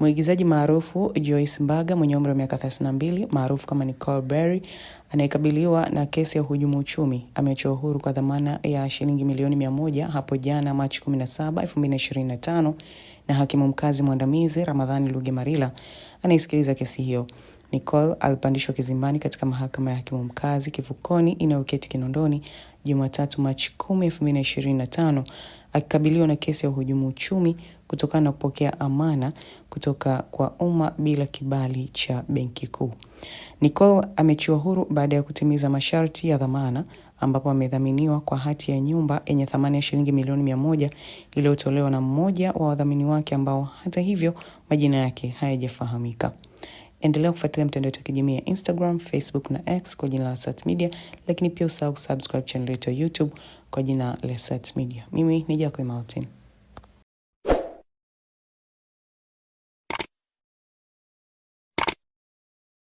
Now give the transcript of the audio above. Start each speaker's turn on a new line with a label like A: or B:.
A: Mwigizaji maarufu Joyce Mbaga mwenye umri wa miaka 32 maarufu kama Nicole Berry anayekabiliwa na kesi ya uhujumu uchumi ameachiwa huru kwa dhamana ya shilingi milioni 100 hapo jana Machi 17, 2025 na hakimu mkazi mwandamizi Ramadhani Lugemarila anayesikiliza kesi hiyo. Nicole alipandishwa kizimbani katika mahakama ya hakimu mkazi Kivukoni inayoketi Kinondoni Jumatatu Machi 10, 2025 akikabiliwa na kesi ya uhujumu uchumi kutokana na kupokea amana kutoka kwa umma bila kibali cha Benki Kuu. Nicole ameachiwa huru baada ya kutimiza masharti ya dhamana ambapo amedhaminiwa kwa hati ya nyumba yenye thamani ya shilingi milioni 100 iliyotolewa na mmoja wa wadhamini wake ambao hata hivyo majina yake hayajafahamika. Endelea kufuatilia mtandao wetu wa kijamii ya Instagram, Facebook na X kwa jina la Sat Media, lakini pia usahau subscribe channel yetu ya YouTube kwa jina la Sat Media. Mimi ni Jacqueline Martin.